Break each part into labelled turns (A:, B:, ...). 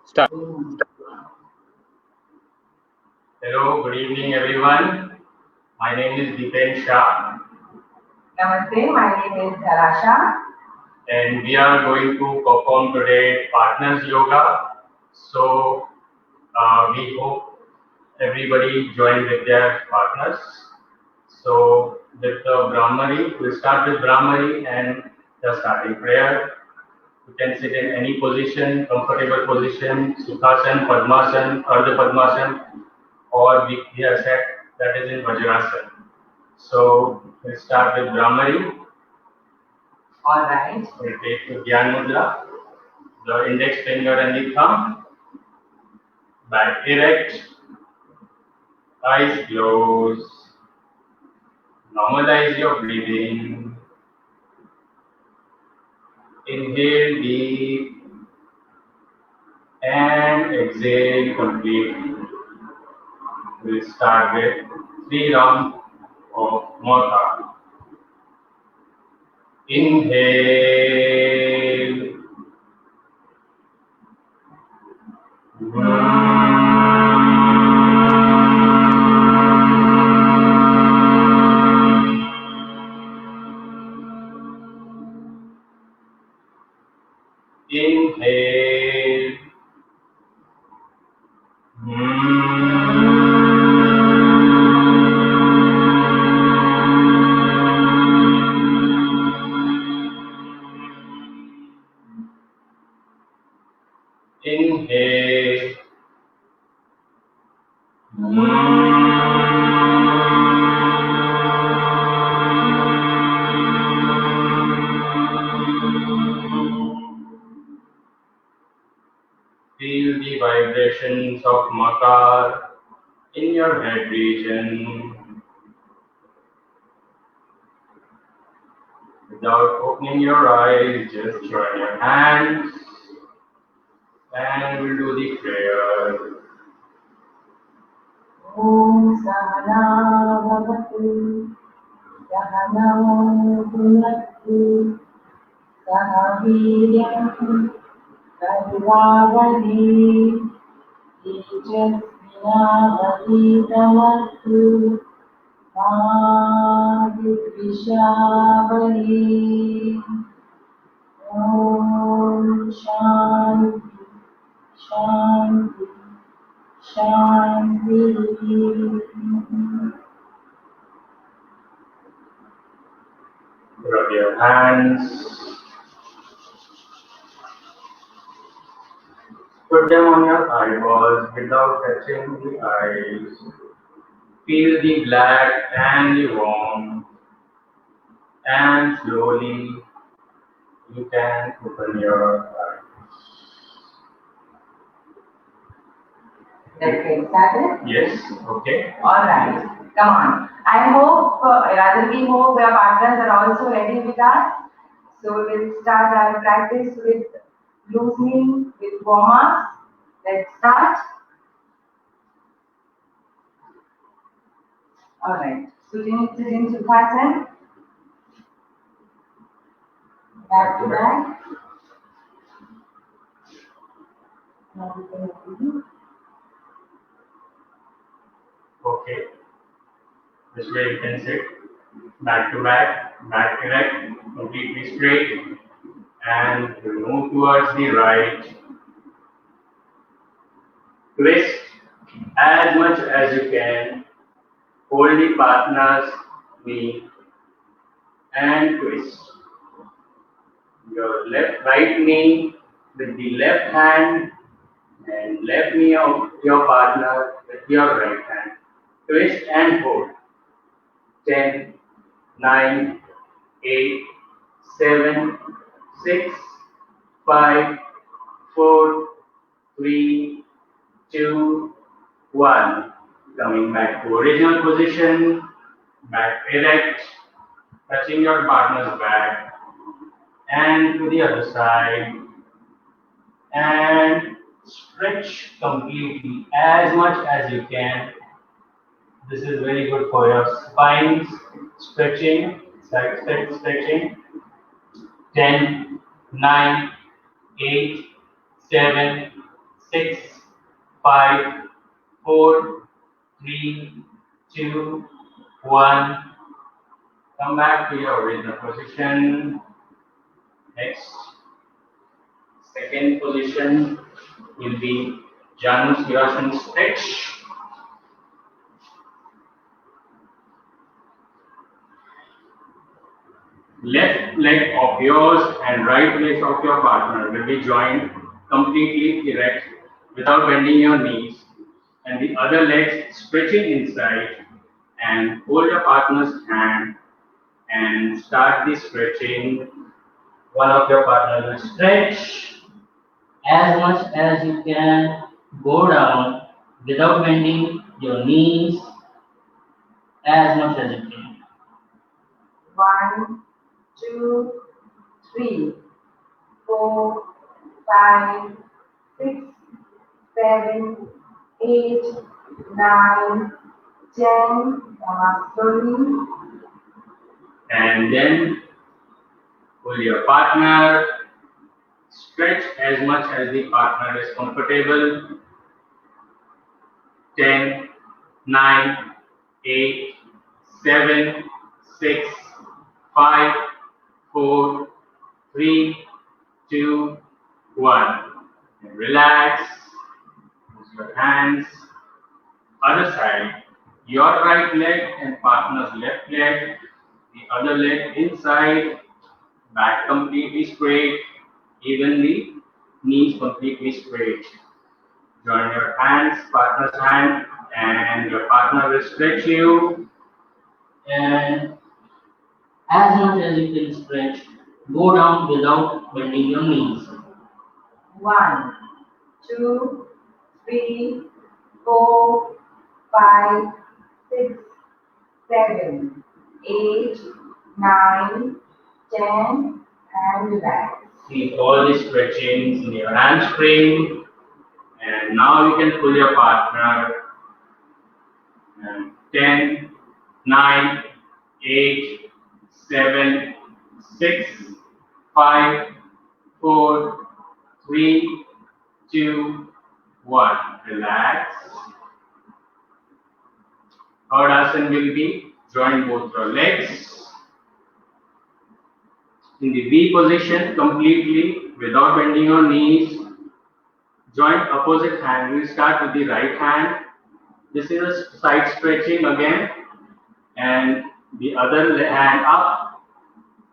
A: Start.
B: Hello, good evening everyone. My name is Dipen Shah
C: Namaste, my name is Dharasha.
B: and we are going to perform today Partners Yoga. So we hope everybody join with their partners. So with the Brahmari, we'll start with Brahmari and the starting prayer. You can sit in any position, comfortable position, Sukhasan, Padmasan, Ardha Padmasan, or Vikriyasana, that is in Vajrasana. So we'll start with Brahmari.
C: Alright.
B: We'll take the Dhyan Mudra, the index finger and the thumb, back erect, eyes closed, normalize your breathing, inhale deep and exhale completely. We'll start with 3 rounds of Motha. Inhale. Inhale. Inhale. Feel the vibrations of Makar in your head region. Without opening your eyes, just join your hands and we'll do the prayer.
C: Om Sahana Bhavatu Sahana Bhunaktu Sahaviryam Sarvavani Tejasvinavaditamattu Madhvishavani Om Shanti Shanti Shanti.
B: Rub your hands. Put them on your eyeballs without touching the eyes. Feel the black and the warm. And slowly you can open your eyes.
C: Let's get started.
B: Yes, okay.
C: Alright, come on. I hope, rather we hope your partners are also ready with us. So we'll start our practice with loosening with warm-ups. Let's start. Alright, sitting Sukhasana. Back to back. Now we can do.
B: Okay. This way you can sit back to back erect, completely straight, and we'll move towards the right. Twist as much as you can. Hold the partner's knee and twist. Your right knee with the left hand and left knee of your partner with your right hand. Twist and hold. 10, 9, 8, 7, 6, 5, 4, 3, 2, 1. Coming back to original position. Back erect. Touching your partner's back. And to the other side. And stretch completely as much as you can. This is very good for your spines. Stretching, side stretching. 10, 9, 8, 7, 6, 5, 4, 3, 2, 1. Come back to your original position. Next, second position will be Janu Sirasana stretch. Left leg of yours and right leg of your partner will be joined completely erect without bending your knees, and the other leg stretching inside, and hold your partner's hand and start the stretching. One of your partner will stretch as much as you can, go down without bending your knees as much as you can.
C: 1, 2, 3, 4, 5, 6, 7, 8, 9, 10. Come up slowly.
B: And then pull your partner, stretch as much as the partner is comfortable. 10, 9, 8, 7, 6, 5, 4, 3, 2, 1. And relax. Use your hands. Other side. Your right leg and partner's left leg. The other leg inside. Back completely straight. Even the knees completely straight. Join your hands, partner's hand, and your partner will stretch you. And as much as you can stretch, go down without bending your knees.
C: 1, 2, 3, 4, 5, 6, 7, 8, 9, 10, and relax.
B: Keep all the stretchings in your hamstring. And now you can pull your partner. And 10, 9, 8, 7, 6, 5, 4, 3, 2, 1. Relax. Third asana will be join both your legs in the V position completely without bending your knees. Join opposite hand. We start with the right hand. This is a side stretching again, and the other hand up,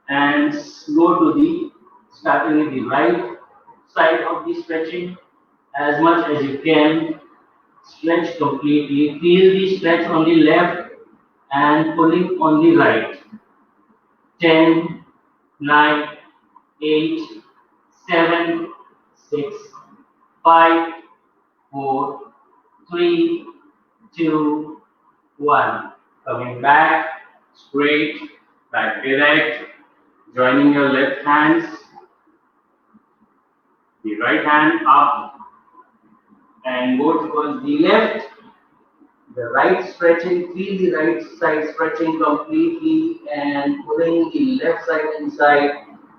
B: and go to the starting with the right side of the stretching as much as you can. Stretch completely. Feel the stretch on the left and pulling on the right. 10, 9, 8, 7, 6, 5, 4, 3, 2, 1. Coming back, straight, back erect, joining your left hands, the right hand up, and go towards the left. The right stretching, feel the right side stretching completely and pulling the left side inside.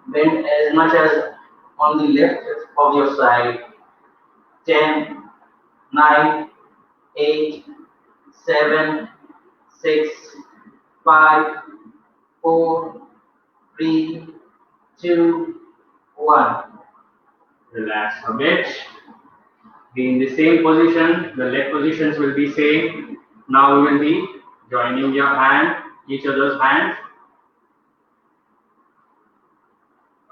B: Bend as much as on the left of your side. 10, 9, 8, 7, 6, 5, 4, 3, 2, 1. Relax a bit. Be in the same position. The leg positions will be same. Now we will be joining your hand, each other's hands.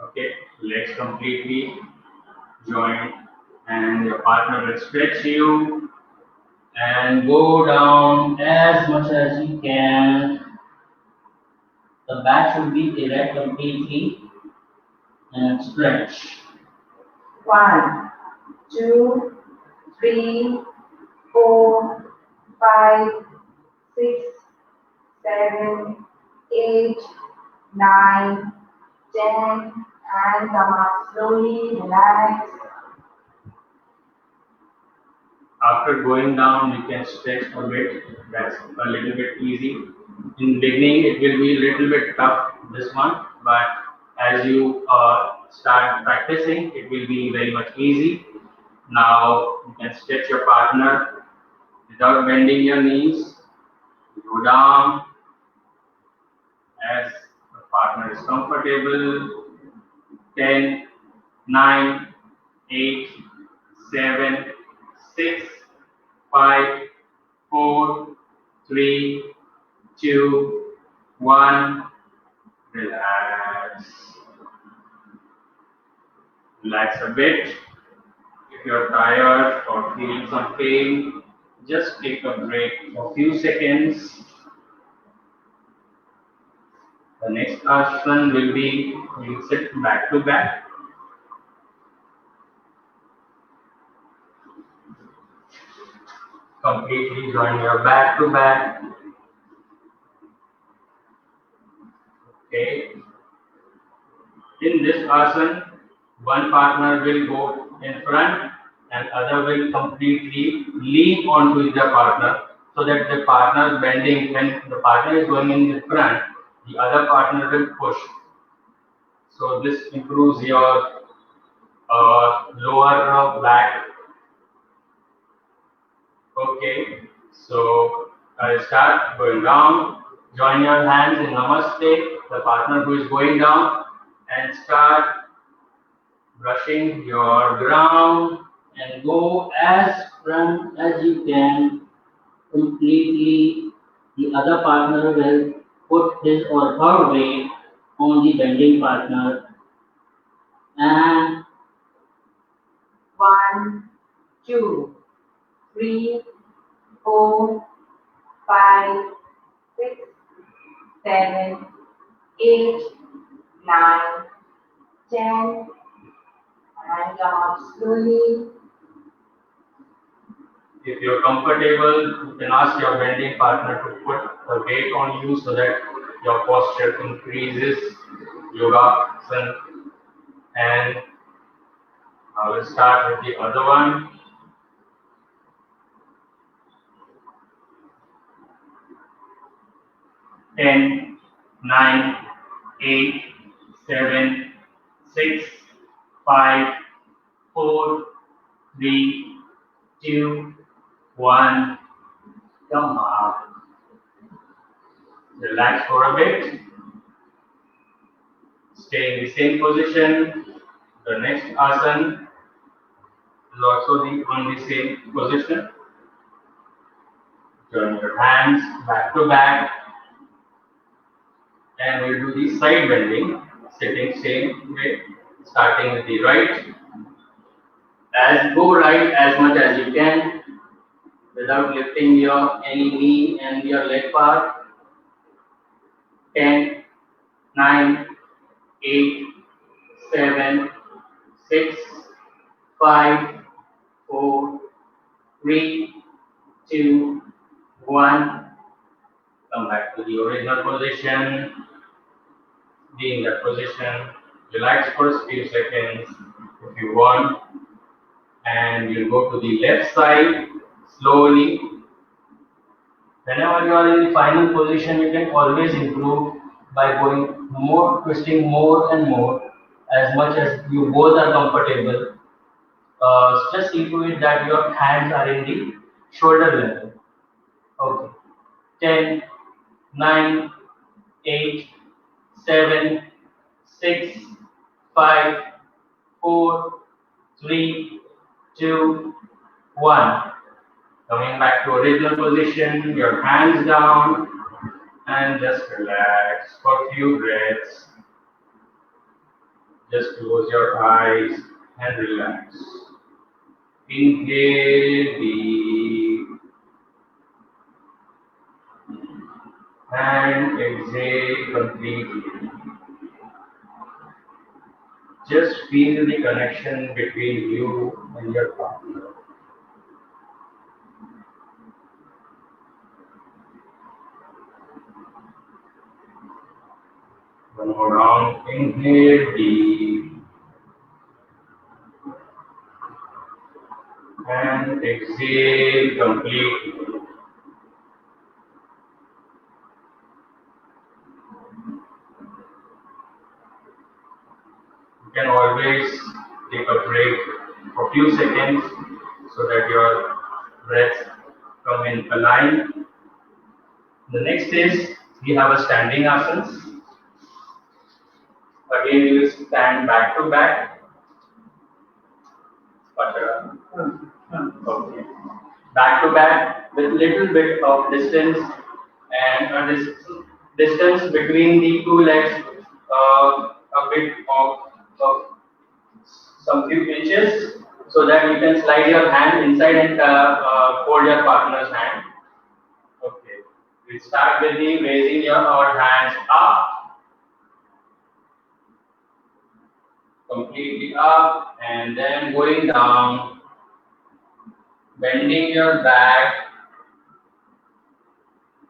B: Okay, legs completely joined, and your partner will stretch you and go down as much as you can. The back should be erect completely and stretch.
C: 1, 2, 3, 4, 5, 6, 7, 8, 9, 10, and come up slowly, relax.
B: After going down, you can stretch a bit. That's a little bit easy. In beginning, it will be a little bit tough, this one, but as you start practicing. It will be very much easy. Now you can stretch your partner without bending your knees. Go down as the partner is comfortable. 10, 9, 8, 7, 6, 5, 4, 3, 2, 1. Relax. Relax a bit. If you're tired or feeling some pain, just take a break for a few seconds. The next asana will be you sit back to back. Completely join your back to back. Okay. In this asana, one partner will go in front and other will completely lean onto the partner so that the partner bending, when the partner is going in the front, the other partner will push. So this improves your lower back. Okay, so I'll start going down. Join your hands in Namaste, the partner who is going down, and start brushing your ground and go as front as you can. Completely, the other partner will put his or her weight on the bending partner and
C: 1, 2, 3, 4, 5, 6, 7, 8, 9, 10, and come up slowly.
B: if you're comfortable, you can ask your bending partner to put the weight on you so that your posture increases. Yoga, and I will start with the other one. 10, 9, 8, 7, 6, 5, 4, 3, 2, 1. Come up. Relax for a bit. Stay in the same position. The next asana is also on the same position. Turn your hands back to back. And we'll do the side bending, sitting same way, starting with the right. Go right as much as you can without lifting your any knee and your leg part. 10, 9, 8, 7, 6, 5, 4, 3, 2, 1. Come back to the original position. Be in that position. Relax for a few seconds if you want. And you'll go to the left side slowly. Whenever you are in the final position, you can always improve by going more, twisting more and more, as much as you both are comfortable. Just see to it that your hands are in the shoulder level. Okay. 10, 9, 8, 7, 6, 5, 4, 3, 2, 1. Coming back to original position, your hands down and just relax for a few breaths. Just close your eyes and relax. Inhale deep and exhale completely. Just feel the connection between you and your partner. One more round. Inhale deep and exhale completely. You can always break for a few seconds so that your breaths come in line. The next is we have a standing asanas. Again, you will stand back to back. Okay. Back to back with little bit of distance and a distance between the two legs, a bit of some few inches, so that you can slide your hand inside and hold your partner's hand. Okay. We start with the raising your hands up, completely up, and then going down, bending your back,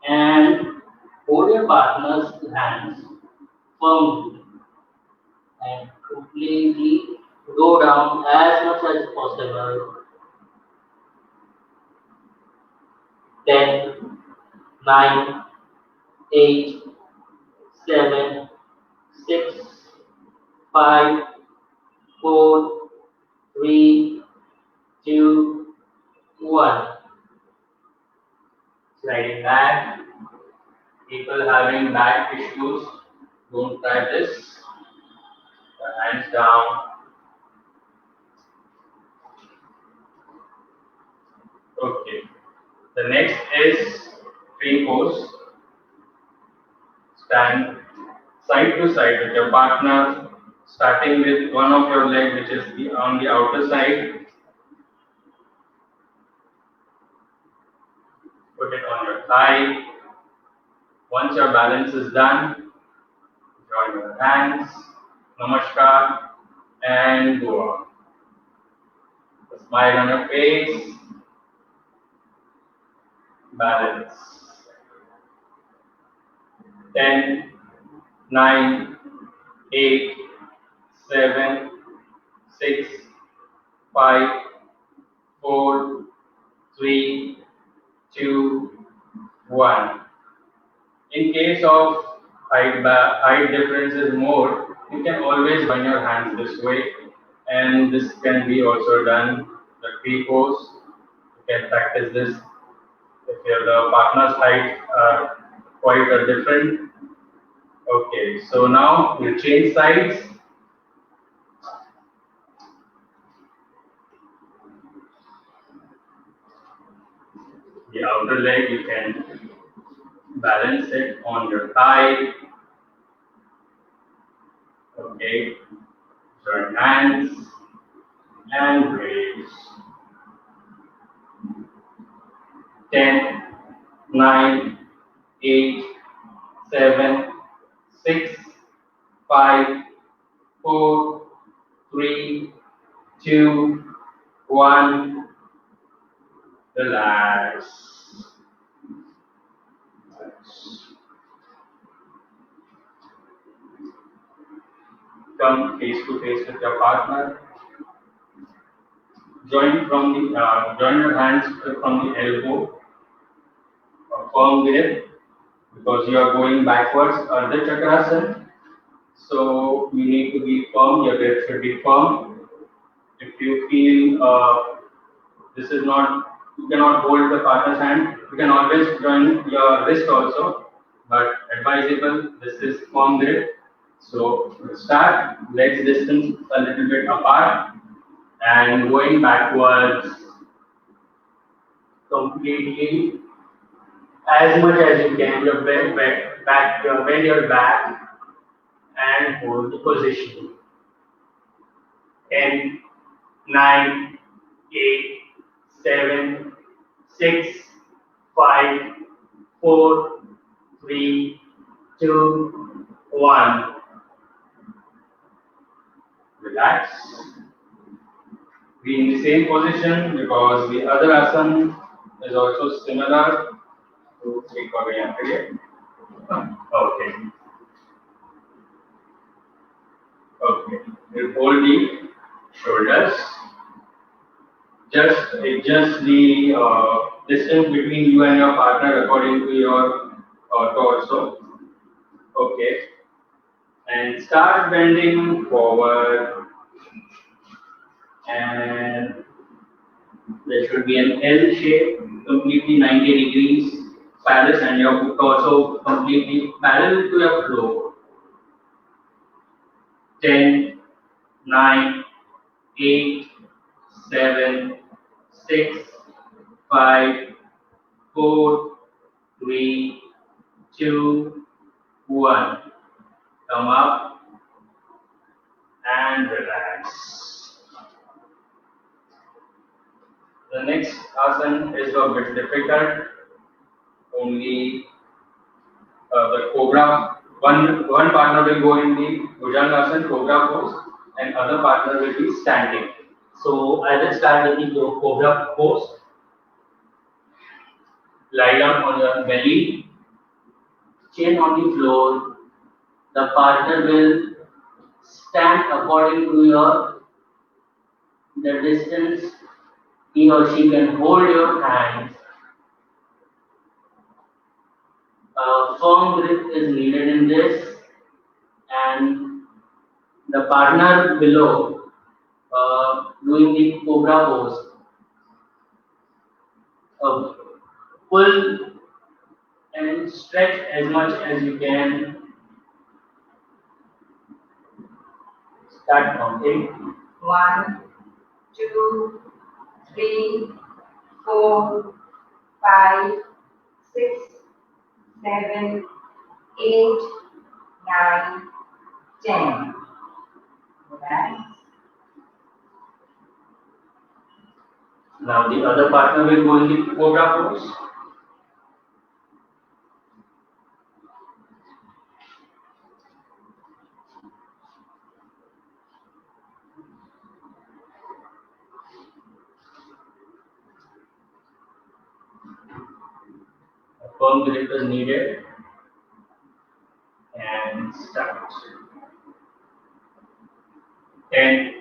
B: and hold your partner's hands firmly and completely go down as much as possible. 10, 9, 8, 7, 6, 5, 4, 3, 2, 1. Sliding back. People having back issues, don't try this. The hands down. Okay. The next is tree pose. Stand side to side with your partner, starting with one of your leg, which is on the outer side. Put it on your thigh. Once your balance is done, join your hands, namaskar, and go on. A smile on your face, balance. 10, 9, 8, 7, 6, 5, 4, 3, 2, 1. In case of height difference is more, you can always bend your hands this way, and this can be also done the tree pose. You can practice this if the partner's height are quite different. Okay, so now we'll change sides. The outer leg, you can balance it on your thigh. Okay, join hands and raise. 10, 9, 8, 7, 6, 5, 4, 3, 2, 1. Relax. Come face to face with your partner. Join your hands from the elbow. A firm grip, because you are going backwards. Ardha Chakrasana. So you need to be firm. Your grip should be firm. If you feel this is not, you cannot hold the partner's hand, you can always join your wrist also, but advisable, this is firm grip. So start, legs distance a little bit apart and going backwards completely as much as you can. Your bend your back and hold the position. 10, 9, 8, 7, 6, 5, 4, 3, 2, 1. Relax. Be in the same position because the other asana is also similar to Okay. Okay. You hold the shoulders. Just adjust the distance between you and your partner according to your torso. Okay. And start bending forward.
D: and there should be an L shape, completely 90 degrees parallel, and your foot also completely parallel to your floor. 10, 9, 8, 7, 6, 5, 4, 3, 2, 1. Come up and relax. The next asana is a bit difficult. Only the cobra. One partner will go in the Bhujangasana, cobra pose, and other partner will be standing. So I will start with the cobra pose. Lie down on your belly, chin on the floor. The partner will stand according to the distance he or she can hold your hands. A firm grip is needed in this, and the partner below doing the cobra pose. Pull and stretch as much as you can. Start counting.
C: 1, 2, 3, 4, 5, 6, 7, 8, 9, 10. Relax.
D: Now the other partner will go in the cobra pose. A firm grip is needed. And start. 10,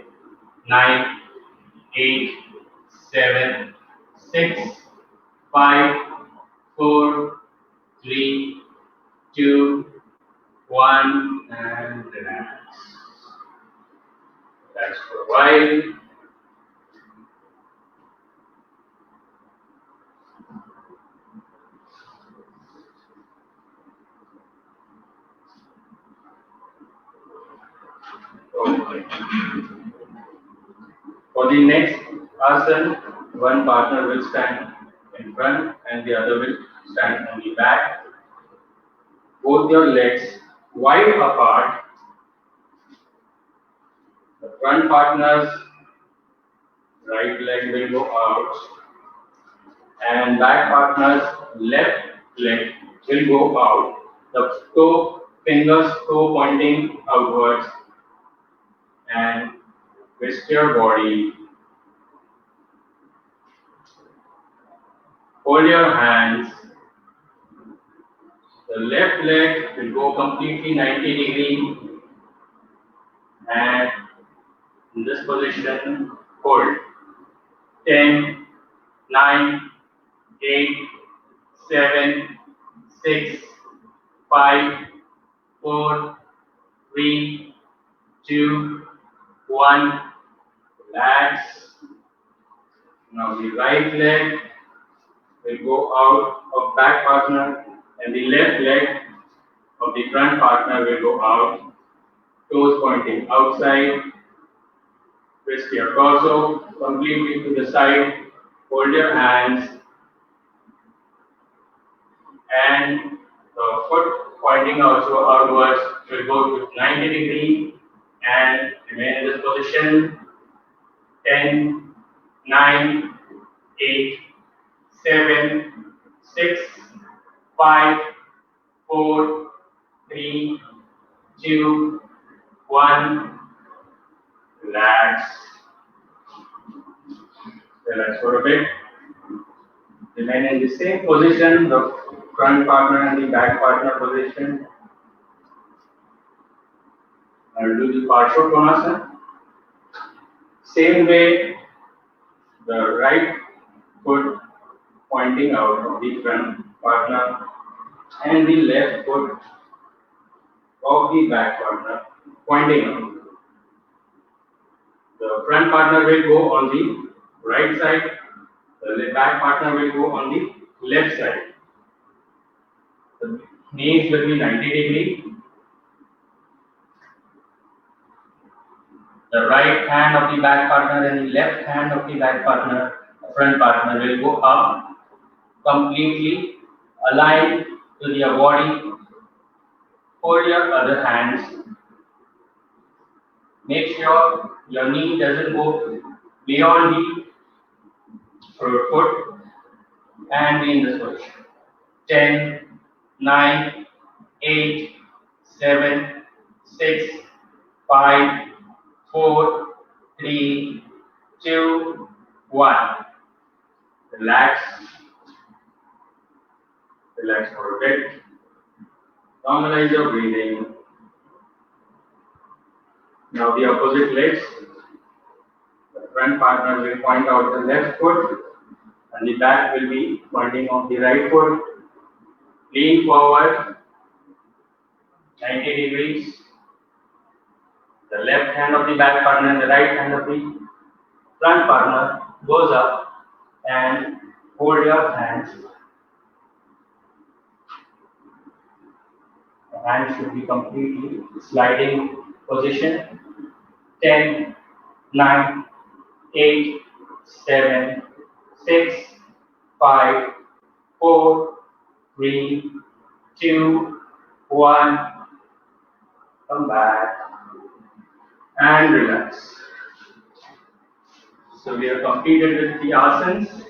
D: 9, 8, 7, 6, 5, 4, 3, 2, 1, and relax. Relax for a while. Okay. For the next asana, one partner will stand in front and the other will stand on the back. Both your legs wide apart. The front partner's right leg will go out and back partner's left leg will go out. The fingers pointing outwards, and twist your body. Hold your hands. The left leg will go completely 90 degrees, and in this position, hold. 10, 9, 8, 7, 6, 5, 4, 3, 2, 1. Relax. Now the right leg will go out of back partner and the left leg of the front partner will go out. Toes pointing outside. Twist your torso completely to the side. Hold your hands and the foot pointing also outwards will go to 90 degrees and remain in this position. 10, 9, 8, 7, 6, 5, 4, 3, 2, 1. Relax. Relax for a bit. Remain in the same position, the front partner and the back partner position. I will do the Parshva. Same way, the right foot pointing out of the front partner and the left foot of the back partner pointing out. The front partner will go on the right side. The back partner will go on the left side. The knees will be 90 degree. The right hand of the back partner and the left hand of the back partner, front partner will go up, completely aligned to your body. Hold your other hands. Make sure your knee doesn't go beyond the foot and be in this position. 10, 9, 8, 7, 6, 5, 4, 3, 2, 1. Relax. Relax for a bit. Normalize your breathing. Now the opposite legs. The front partner will point out the left foot and the back will be pointing out the right foot. Lean forward 90 degrees. The left hand of the back partner and the right hand of the front partner goes up and hold your hands. The hands should be completely sliding position. 10, 9, 8, 7, 6, 5, 4, 3, 2, 1. Come back and relax. So we have completed with the asanas.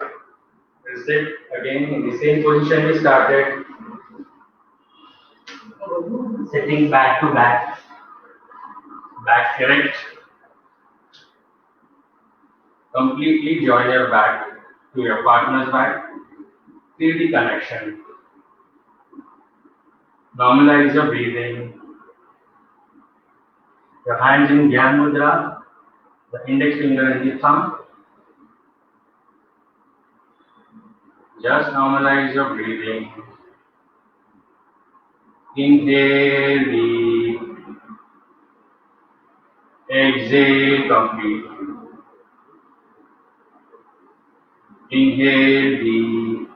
D: We'll sit again in the same position we started. Sitting back to back. Back correct. Completely join your back to your partner's back. Feel the connection. Normalize your breathing. Your hands in Dhyan Mudra, the index finger and the thumb. Just normalize your breathing. Inhale deep. Exhale completely. Inhale deep.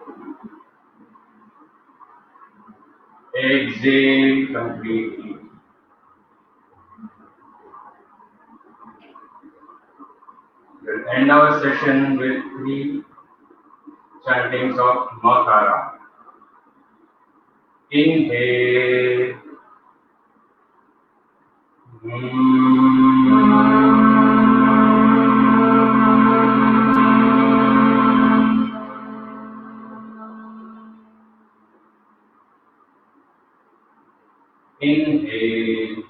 D: Exhale completely. We'll end our session with 3 chantings of Makara. Inhale. Inhale.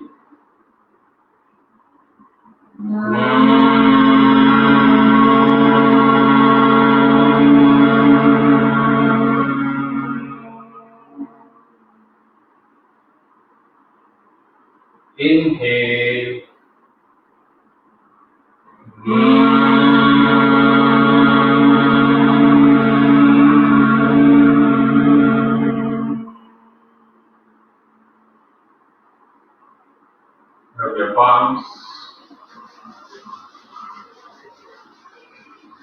D: Inhale. Rub your palms.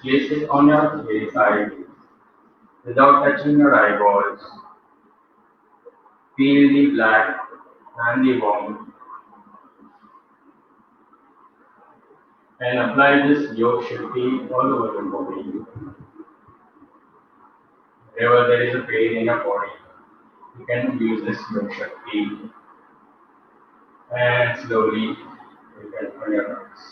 D: Place it on your face side without touching your eyeballs. Feel the black and the warmth. And apply this Yoga Shakti all over your body. Wherever there is a pain in your body, you can use this Yoga Shakti. And slowly you can open your eyes.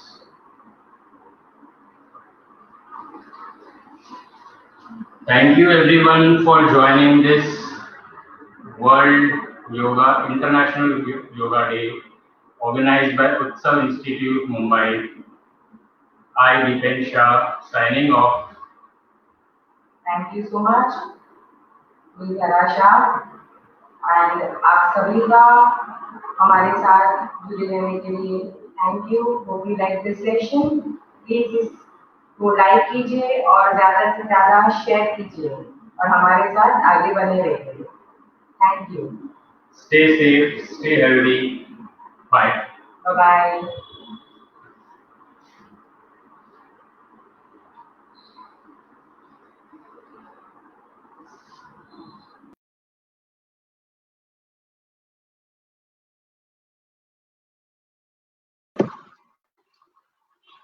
D: Thank you everyone for joining this World Yoga International Yoga Day organized by Utsav Institute, Mumbai. I, Dipen Shah, signing off.
C: Thank you so much, Hara Shah, and आप सभी का हमारे साथ जुड़े रहने के लिए thank you. Hope you like this session. Please इसको लाइक कीजिए और ज़्यादा से ज़्यादा शेयर कीजिए और हमारे साथ आगे बने रहिए. Thank you.
D: Stay safe, stay healthy. Bye.
C: Bye-bye.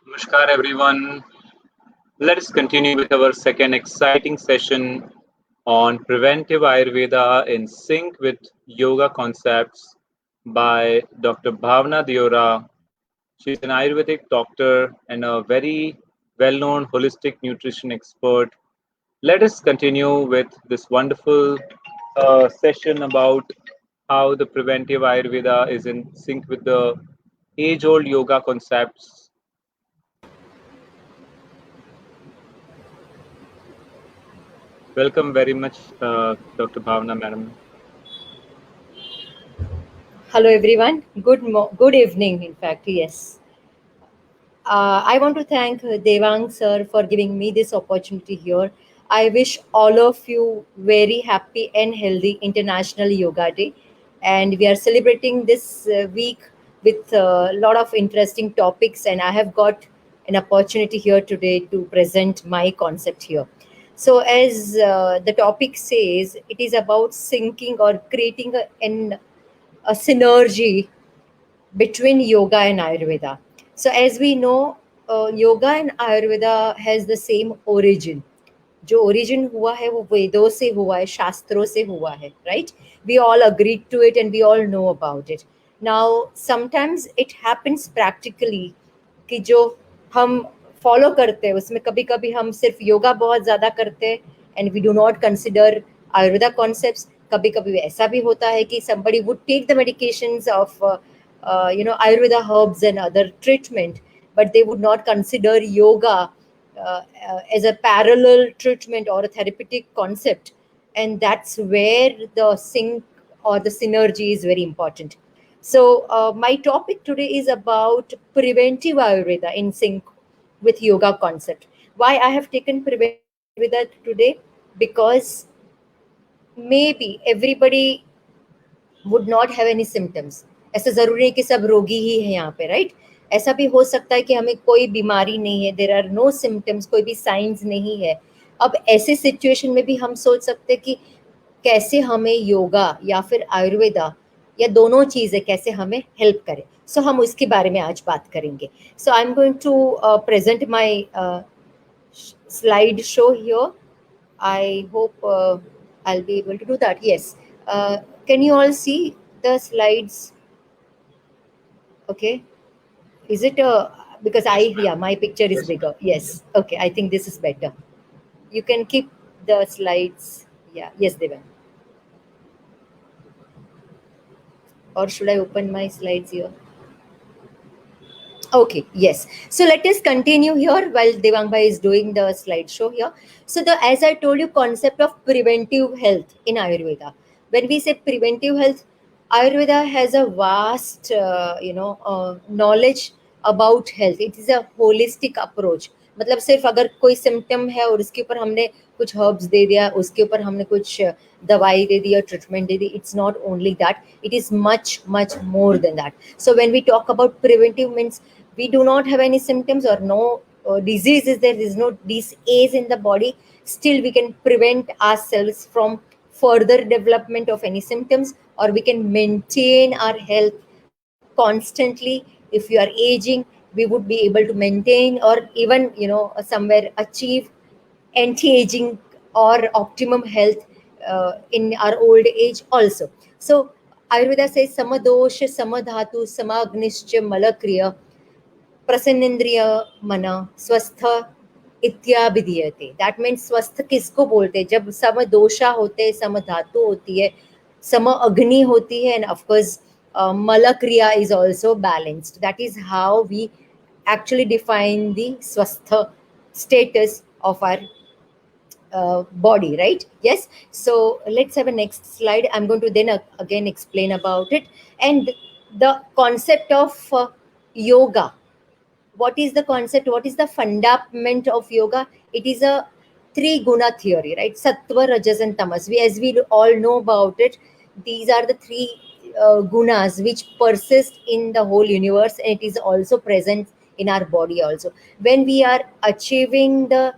A: Namaskar, everyone. Let us continue with our second exciting session on preventive Ayurveda in sync with yoga concepts by Dr. Bhavna Diora. She's an Ayurvedic doctor and a very well known holistic nutrition expert. Let us continue with this wonderful session about how the preventive Ayurveda is in sync with the age old yoga concepts. Welcome very much, Dr. Bhavna, madam.
E: Hello everyone. Good evening. In fact, yes. I want to thank Devang sir for giving me this opportunity here. I wish all of you very happy and healthy International Yoga Day, and we are celebrating this week with a lot of interesting topics. And I have got an opportunity here today to present my concept here. So, as the topic says, it is about syncing or creating a synergy between yoga and Ayurveda. So, as we know, yoga and Ayurveda has the same origin. जो origin हुआ है वो वेदों से हुआ है, शास्त्रों से हुआ है, right? We all agreed to it and we all know about it. Now sometimes it happens practically कि जो हम फॉलो करते हैं उसमें कभी कभी हम सिर्फ योगा बहुत ज़्यादा करते हैं and we do not consider Ayurveda concepts. कभी कभी ऐसा भी होता है कि somebody would take the medications of Ayurveda herbs and other treatment, but they would not consider yoga as a parallel treatment or a therapeutic concept, and that's where the sync or the synergy is very important. So my topic today is about preventive Ayurveda in sync with yoga concept. Why I have taken preventive Ayurveda today? Because maybe everybody would not have any symptoms. ऐसा जरूरी नहीं कि सब रोगी ही है यहाँ पे, right? ऐसा भी हो सकता है कि हमें कोई बीमारी नहीं है, देयर आर नो सिम्टम्स, कोई भी साइंस नहीं है. अब ऐसे सिचुएशन में भी हम सोच सकते हैं कि कैसे हमें योगा या फिर आयुर्वेदा या दोनों चीज़ें कैसे हमें हेल्प करें. सो हम उसके बारे में आज बात करेंगे. So I am going to present my slide show here. I hope I'll be able to do that. Yes. Can you all see the slides? Okay. Is it because my picture is bigger. Yes. Okay. I think this is better. You can keep the slides. Yeah. Yes, Devan. Or should I open my slides here? Okay, yes. So let us continue here while Devang Bhai is doing the slideshow here. So as I told you, concept of preventive health in Ayurveda. When we say preventive health, Ayurveda has a vast, knowledge about health. It is a holistic approach. मतलब सिर्फ अगर कोई symptom है और उसके ऊपर हमने कुछ हर्ब्स दे दिया, उसके ऊपर हमने कुछ दवाई दे दी या ट्रीटमेंट दे दी, it's not only that, it is much more than that. So when we talk about preventive means we do not have any symptoms or no disease is there is no disease in the body, still we can prevent ourselves from further development of any symptoms, or we can maintain our health constantly. If you are aging, we would be able to maintain or even somewhere achieve anti-aging or optimum health in our old age also. So Ayurveda says samadosha samadhatu samagnischa malakriya प्रसन्नेन्द्रिय मन स्वस्थ इत्याभिधीयते. That means स्वस्थ किसको बोलते हैं? जब सम दोषा होते हैं, सम धातु होती है, सम अग्नि होती है, एंड ऑफ कोर्स मल क्रिया is also balanced. That is how we actually define the स्वस्थ status of our body, right? Yes. So let's have a next slide. I'm going to then again explain about it and the concept of yoga. What is the concept? What is the fundament of yoga? It is a three guna theory, right? Sattva, Rajas and Tamas. As we all know about it, these are the three gunas which persist in the whole universe, and it is also present in our body also. When we are achieving the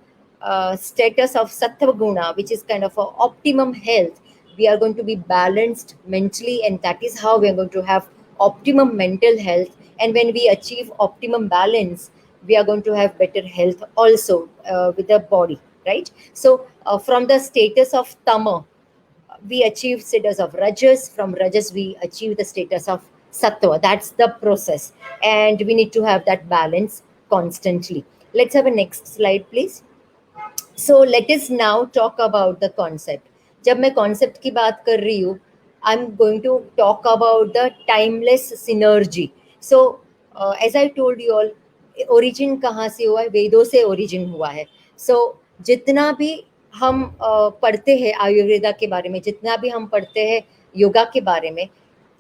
E: status of sattva guna, which is kind of a optimum health, we are going to be balanced mentally, and that is how we are going to have optimum mental health. And when we achieve optimum balance, we are going to have better health also with the body, right? So from the status of tama, we achieve status of rajas. From rajas we achieve the status of sattva. That's the process, and we need to have that balance constantly. Let's have a next slide, please. So let us now talk about the concept. जब मैं concept की बात कर रही हूँ, I'm going to talk about the timeless synergy. So as I told you all, origin कहाँ से हुआ है? वेदों से origin हुआ है. So जितना भी हम पढ़ते हैं आयुर्वेदा के बारे में, जितना भी हम पढ़ते हैं योगा के बारे में,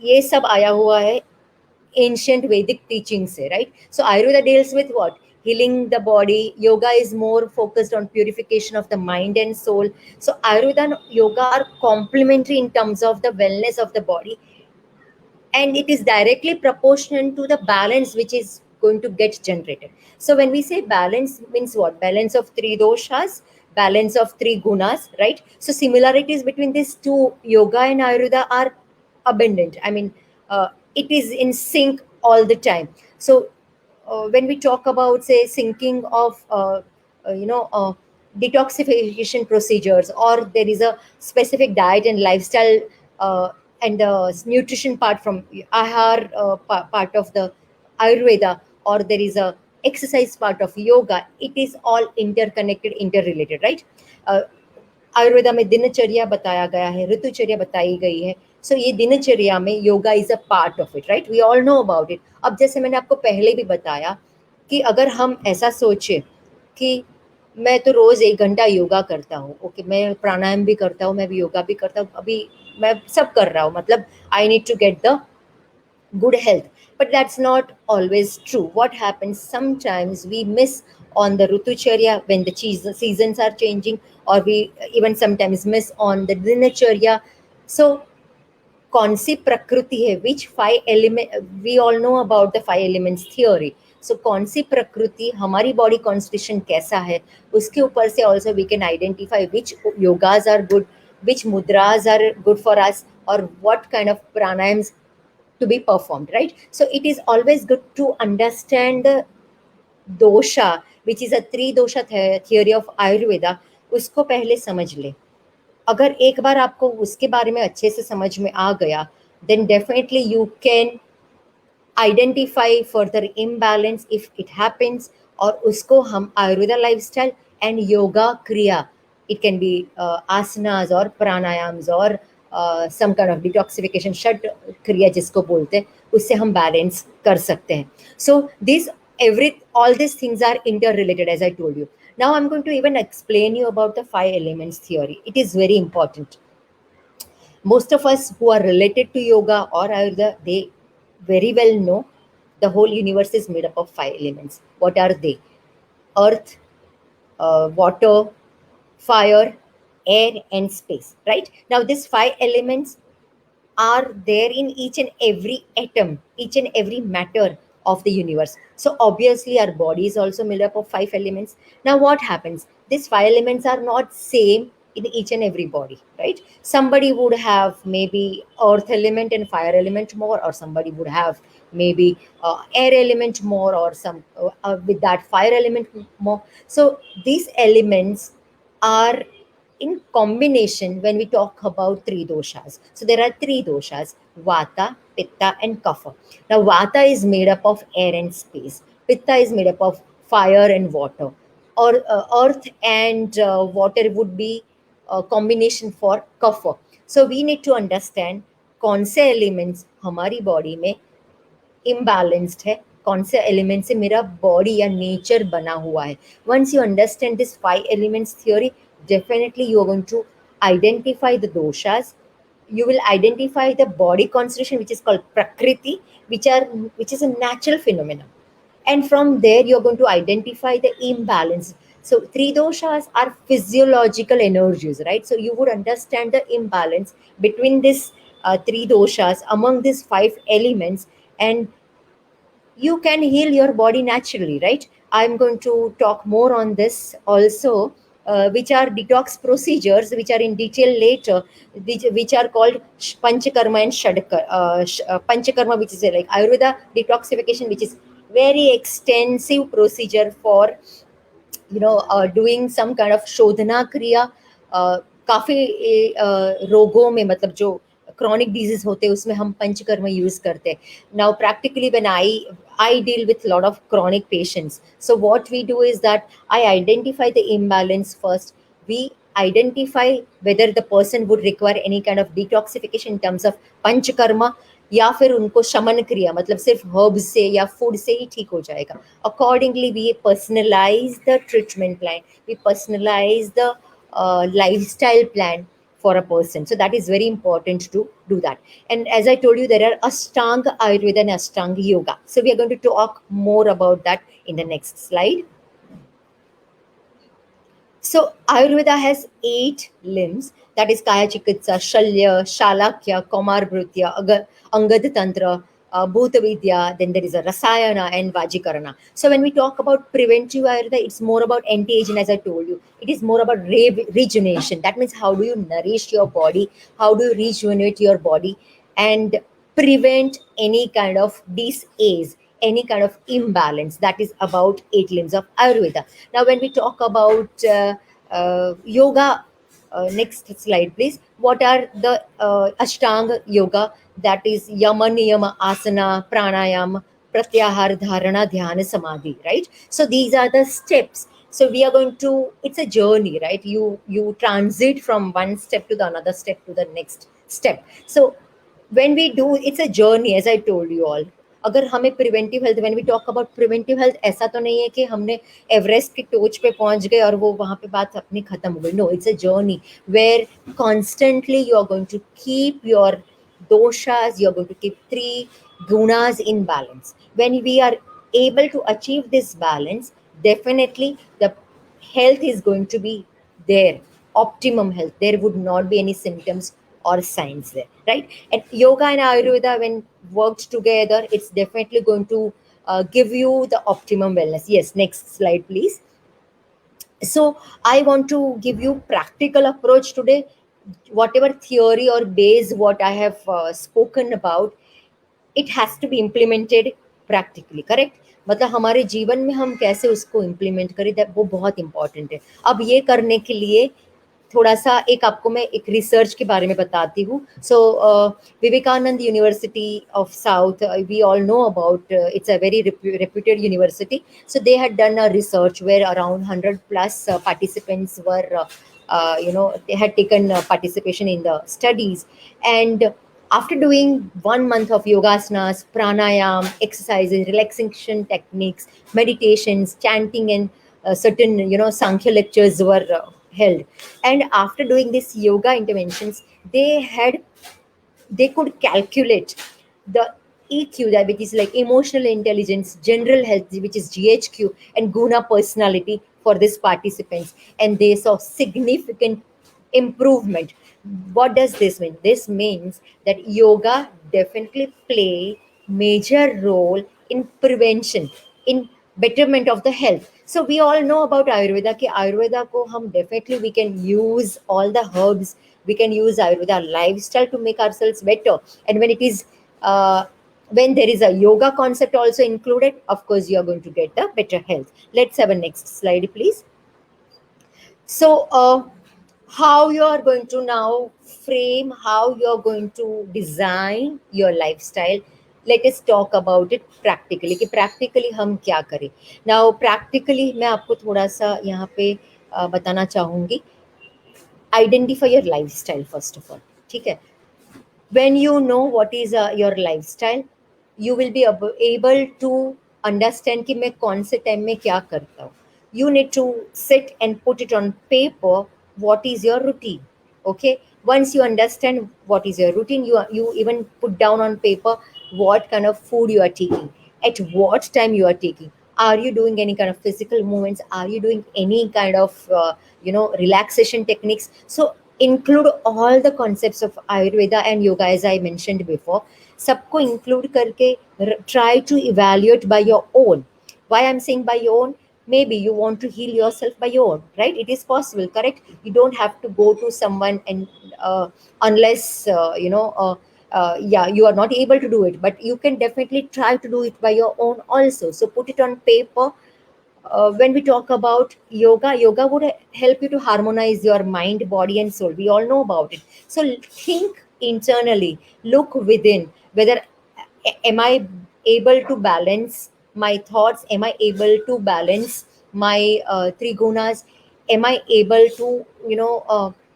E: ये सब आया हुआ है ancient Vedic teachings से, right? So Ayurveda deals with what? Healing the body. Yoga is more focused on purification of the mind and soul. So Ayurveda and yoga are complementary in terms of the wellness of the body, and it is directly proportional to the balance which is going to get generated. So when we say balance, means what? Balance of three doshas, balance of three gunas, right? So similarities between these two, yoga and Ayurveda, are abundant. I mean, it is in sync all the time. So when we talk about, say, syncing of detoxification procedures, or there is a specific diet and lifestyle and nutrition part from ahar part of the Ayurveda, or there is a exercise part of yoga, it is all interconnected, interrelated, right? Ayurveda में दिनचर्या बताया गया है, ऋतुचर्या बताई गई है. सो ये दिनचर्या में yoga is a part of it, right? We all know about it. अब जैसे मैंने आपको पहले भी बताया कि अगर हम ऐसा सोचे कि मैं तो रोज 1 घंटा योगा करता हूँ, ओके, मैं प्राणायाम भी करता हूँ, मैं भी योगा भी करता हूँ, अभी मैं सब कर रहा हूँ, मतलब I need to get the good health. But that's not always true. What happens, sometimes we miss on the rutucharya when the seasons are changing, or we even sometimes miss on the dinacharya. So कौन सी प्रकृति है, which 5 element, we all know about the 5 elements theory. So कौन सी प्रकृति, हमारी body constitution कैसा है, उसके ऊपर से also we can identify which yogas are good, which mudras are good for us, or what kind of pranayams to be performed, right? So it is always good to understand the dosha, which is a 3 dosha theory of Ayurveda. उसको पहले समझ ले. अगर एक बार आपको उसके बारे में अच्छे से समझ में आ गया, then definitely you can identify further imbalance if it happens, और उसको हम Ayurveda lifestyle and yoga kriya, it can be asanas or pranayams or some kind of detoxification, षट क्रिया जिसको बोलते हैं, उससे हम बैलेंस कर सकते हैं. So all these things are interrelated, as I told you. Now I'm going to even explain you about the 5 elements theory. It is very important. Most of us who are related to yoga or Ayurveda, they very well know the whole universe is made up of 5 elements. What are they? Earth, water, fire, air, and space, right? Now these 5 elements are there in each and every atom, each and every matter of the universe. So obviously our body is also made up of 5 elements. Now what happens? These 5 elements are not same in each and every body, right? Somebody would have maybe earth element and fire element more, or somebody would have maybe air element more, or some with that fire element more. So these elements are in combination when we talk about 3 doshas. So there are 3 doshas: Vata, Pitta, and Kapha. Now Vata is made up of air and space. Pitta is made up of fire and water. Or earth and water would be a combination for Kapha. So we need to understand कौन से elements हमारी body में imbalanced है, कौन से element से मेरा body या नेचर बना हुआ है. Once you understand this 5 elements theory, definitely you are going to identify the doshas. You will identify the body constitution, which is called prakriti, which is a natural phenomenon. And from there, you're going to identify the imbalance. So 3 doshas are physiological energies, right? So you would understand the imbalance between this three doshas, among these 5 elements, and you can heal your body naturally, right? I'm going to talk more on this also, which are detox procedures, which are in detail later, which are called Panchakarma and Panchakarma, which is like Ayurveda detoxification, which is very extensive procedure for doing some kind of शोधना क्रिया काफ़ी रोगों में, मतलब जो chronic disease होते हैं उसमें हम पंचकर्म यूज करते हैं. Now practically when I deal with a lot of chronic patients, so what we do is that I identify the imbalance first. We identify whether the person would require any kind of detoxification in terms of panchakarma, या फिर उनको शमन क्रिया, मतलब सिर्फ herbs से या food से ही ठीक हो जाएगा. Accordingly, we personalize the treatment plan, we personalize the lifestyle plan for a person. So that is very important to do that. And as I told you, there are Ashtanga Ayurveda and Ashtanga Yoga. So we are going to talk more about that in the next slide. So Ayurveda has 8 limbs, that is Kaya Chikitsa, Shalya, Shalakya, Komar Bhrutya, Angad Tantra, Bhuta Vidya, then there is a Rasayana and Vajikarana. So when we talk about preventive Ayurveda, it's more about anti-aging, as I told you. It is more about rejuvenation. That means how do you nourish your body, how do you rejuvenate your body and prevent any kind of disease, any kind of imbalance. That is about 8 limbs of Ayurveda. Now, when we talk about yoga, next slide, please. What are the Ashtanga Yoga? That is Yama, Niyama, Asana, Pranayama, Pratyahar, Dharana, Dhyana, Samadhi, right? So these are the steps. So we are going to, it's a journey, right? You transit from one step to the another step to the next step. So when we do, it's a journey, as I told you all. अगर हमें preventive health, when we talk about preventive health, ऐसा तो नहीं है कि हमने Everest की टोच पे पहुंच गए और वो वहां पे बात अपनी खत्म हो गई. No, it's a journey where constantly you are going to keep your doshas, you're going to keep 3 gunas in balance. When we are able to achieve this balance, definitely the health is going to be there, optimum health. There would not be any symptoms or signs there, right? And yoga and Ayurveda, when worked together, it's definitely going to give you the optimum wellness. Yes, next slide, please. So I want to give you practical approach today. Whatever theory or base what I have spoken about, it has to be implemented practically, correct? मतलब हमारे जीवन में हम कैसे उसको implement करें, वो बहुत इंपॉर्टेंट है. अब ये करने के लिए थोड़ा सा एक आपको मैं एक रिसर्च के बारे में बताती हूँ. So Vivekananda university of south, we all know about, it's a very reputed university. So they had done a research where around 100 plus participants were they had taken participation in the studies, and after doing 1 month of yogasanas, pranayam, exercises, relaxation techniques, meditations, chanting, and certain Sankhya lectures were held. And after doing this yoga interventions, they could calculate the EQ, that which is like emotional intelligence, general health, which is GHQ, and guna personality for these participants, and they saw significant improvement. What does this mean? This means that yoga definitely play major role in prevention, in betterment of the health. So we all know about Ayurveda, कि Ayurveda को हम definitely we can use all the herbs, we can use Ayurveda lifestyle to make ourselves better. And when it is when there is a yoga concept also included, of course you are going to get a better health. Let's have a next slide, please. So how you are going to now frame, how you are going to design your lifestyle, let us talk about it practically, कि practically हम क्या करें. Now practically मैं आपको थोड़ा सा यहाँ पे बताना चाहूँगी. Identify your lifestyle first of all, ठीक है? When you know what is your lifestyle, you will be able to understand कि मैं कौन से टाइम में क्या करता हूँ. You need to sit and put it on paper. What is your routine? Okay, once you understand what is your routine, you even put down on paper what kind of food you are taking, at what time you are taking. Are you doing any kind of physical movements? Are you doing any kind of relaxation techniques? So include all the concepts of Ayurveda and yoga, as I mentioned before. सबको include करके try to evaluate by your own. Why I'm saying by your own? Maybe you want to heal yourself by your own, right? It is possible, correct? You don't have to go to someone, and unless yeah, you are not able to do it, but you can definitely try to do it by your own also. So put it on paper. When we talk about yoga, yoga would help you to harmonize your mind, body, and soul. We all know about it. So think internally, look within, whether am I able to balance my thoughts? Am I able to balance my three gunas? Am I able to,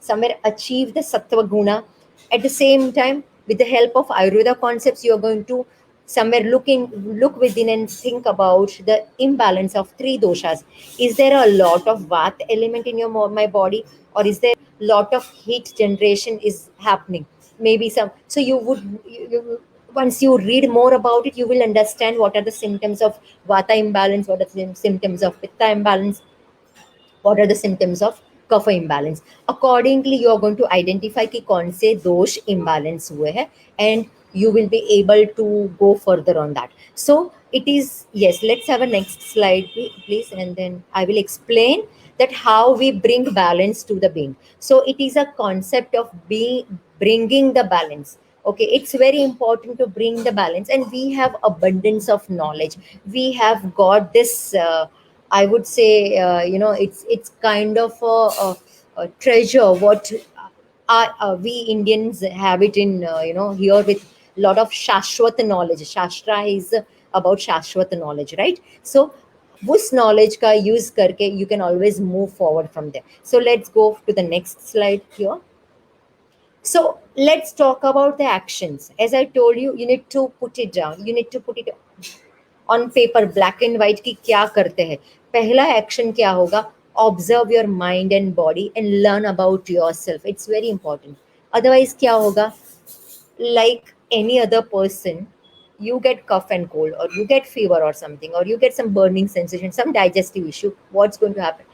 E: somewhere achieve the sattva guna? At the same time, with the help of Ayurveda concepts, you are going to somewhere look within and think about the imbalance of three doshas. Is there a lot of vata element in my body, or is there lot of heat generation is happening? Maybe some. So you would once you read more about it, you will understand what are the symptoms of vata imbalance, what are the symptoms of pitta imbalance, what are the symptoms of kapha imbalance. Accordingly, you are going to identify कि कौन से दोष imbalance हुए हैं, and you will be able to go further on that. So it is, yes, let's have a next slide, please, and then I will explain that how we bring balance to the being. So it is a concept of bringing the balance. Okay, it's very important to bring the balance, and we have abundance of knowledge. We have got this I would say, it's kind of a treasure. What we Indians have it in, here with lot of Shashwat knowledge. Shastra is about Shashwat knowledge, right? So, उस knowledge का use करके you can always move forward from there. So let's go to the next slide here. So let's talk about the actions. As I told you, you need to put it down. You need to put it on paper, black and white की क्या करते हैं. पहला action क्या होगा? Observe your mind and body and learn about your self. It's very important. Otherwise क्या होगा? Like any other person, you get cough and cold, or you get fever or something, or you get some burning sensation, some digestive issue. What's going to happen?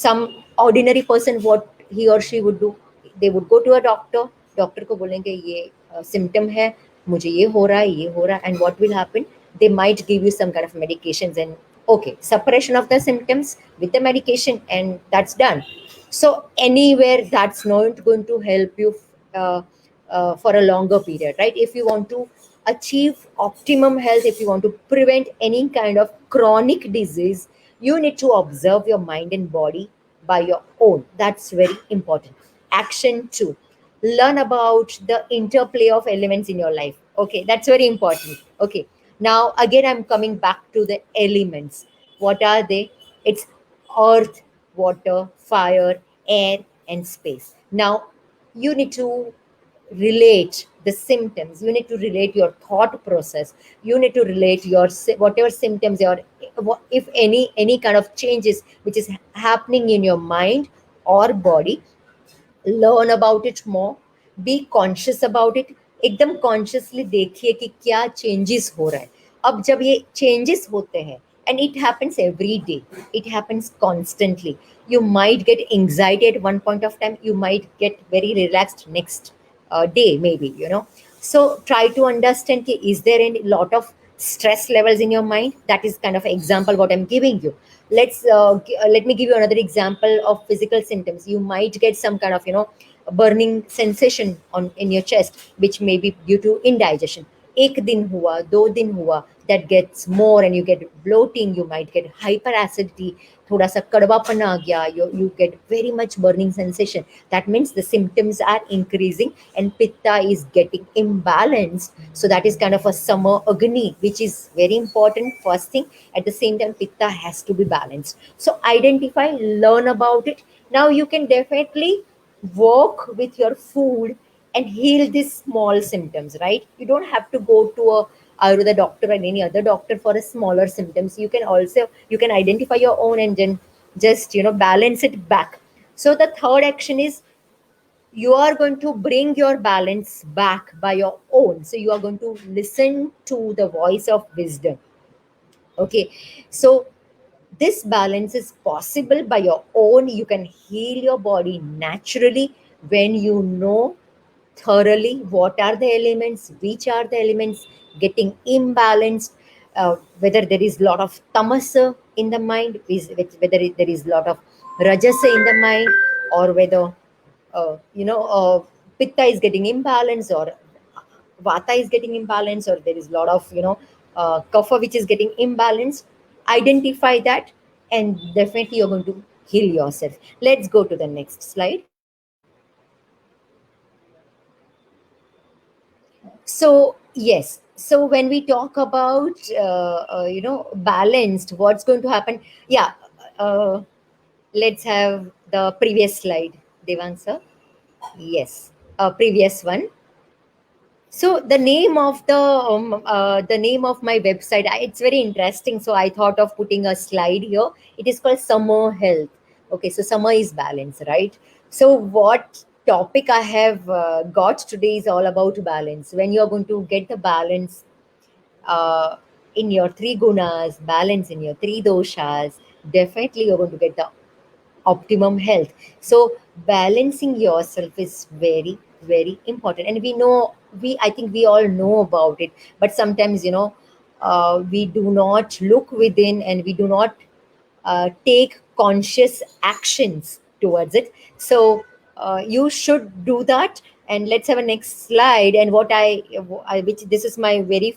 E: Some ordinary person, what he or she would do, they would go to a doctor. Doctor को बोलेंगे ये symptom है, मुझे ये हो रहा है, ये हो रहा है, and what will happen? They might give you some kind of medications, and okay, suppression of the symptoms with the medication, and that's done. So anywhere that's not going to help you for a longer period, right? If you want to achieve optimum health, if you want to prevent any kind of chronic disease, you need to observe your mind and body by your own. That's very important. Action 2, learn about the interplay of elements in your life. Okay, that's very important. Okay, now again I'm coming back to the elements. What are they? It's earth, water, fire, air, and space. Now you need to relate the symptoms, you need to relate your thought process, you need to relate your whatever symptoms, or if any kind of changes which is happening in your mind or body. Learn about it more, be conscious about it. एकदम consciously देखिए कि क्या changes हो रहा है. अब जब ये चेंजेस होते हैं, and it happens every day, it happens constantly, you might get anxiety at one point of time, you might get very relaxed next day, maybe, so try to understand ki, is there any lot of stress levels in your mind? That is kind of an example what I'm giving you. Let me give you another example of physical symptoms. You might get some kind of burning sensation in your chest, which may be due to indigestion. एक दिन हुआ, 2 दिन हुआ, that gets more, and you get bloating, you might get hyperacidity, थोड़ा सा कड़वापन आ गया, you get very much burning sensation. That means the symptoms are increasing and pitta is getting imbalanced. So that is kind of a summer agni, which is very important, first thing. At the same time, pitta has to be balanced. So identify, learn about it. Now you can definitely work with your food and heal these small symptoms, right? You don't have to go to a Ayurveda doctor and any other doctor for a smaller symptoms. You can identify your own and then just balance it back. So the third action is you are going to bring your balance back by your own. So you are going to listen to the voice of wisdom. Okay, so this balance is possible by your own. You can heal your body naturally when you know thoroughly what are the elements, which are the elements getting imbalanced, whether there is a lot of tamasa in the mind, whether there is a lot of rajasa in the mind, or whether pitta is getting imbalanced, or vata is getting imbalanced, or there is a lot of kapha which is getting imbalanced. Identify that, and definitely you're going to heal yourself. Let's go to the next slide. So yes, so when we talk about balanced, what's going to happen? Yeah, uh, let's have the previous slide, Devang sir. Yes, previous one. So the name of my website, it's very interesting. So I thought of putting a slide here. It is called Summer Health. Okay, so summer is balance, right? So what topic I have got today is all about balance. When you are going to get the balance uh, in your three gunas, balance in your three doshas, definitely you're going to get the optimum health. So balancing yourself is very, very important. And I think we all know about it, but sometimes, we do not look within, and we do not take conscious actions towards it. So you should do that. And let's have a next slide. And which this is my very,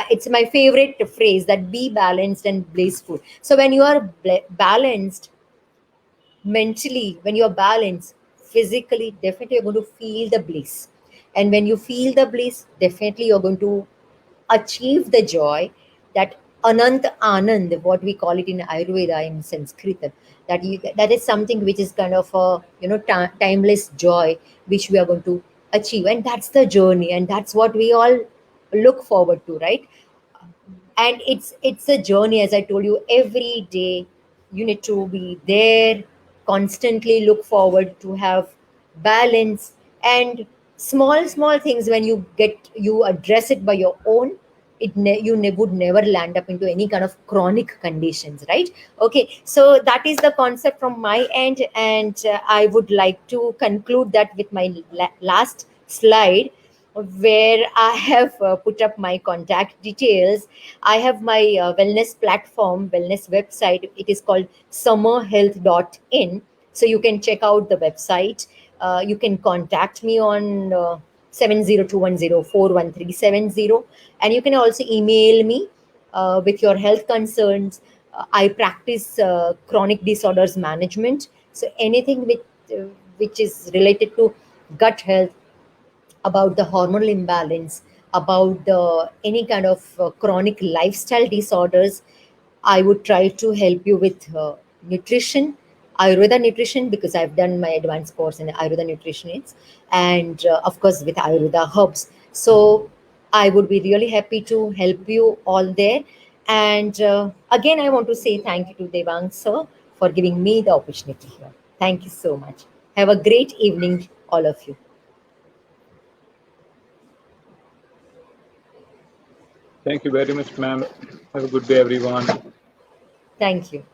E: it's my favorite phrase, that be balanced and blissful. So when you are balanced mentally, when you're balanced physically, definitely you're going to feel the bliss. And when you feel the bliss, definitely you're going to achieve the joy, that anant anand, what we call it in Ayurveda, in Sanskrit, that is something which is kind of a timeless joy which we are going to achieve. And that's the journey, and that's what we all look forward to, right? And it's a journey, as I told you. Every day you need to be there, constantly look forward to have balance. And small things, when you address it by your own, would never land up into any kind of chronic conditions, right? Okay, so that is the concept from my end. And I would like to conclude that with my last slide, where I have put up my contact details. I have my wellness platform, wellness website. It is called summerhealth.in. So you can check out the website. You can contact me on 70210411370. And you can also email me with your health concerns. I practice chronic disorders management. So anything which is related to gut health, about the hormonal imbalance, about the any kind of chronic lifestyle disorders, I would try to help you with nutrition, Ayurveda nutrition, because I've done my advanced course in Ayurveda nutritionists, and of course with Ayurveda herbs. So I would be really happy to help you all there. And again, I want to say thank you to Devang sir for giving me the opportunity here. Thank you so much. Have a great evening, all of you.
A: Thank you very much, ma'am. Have a good day, everyone.
E: Thank you.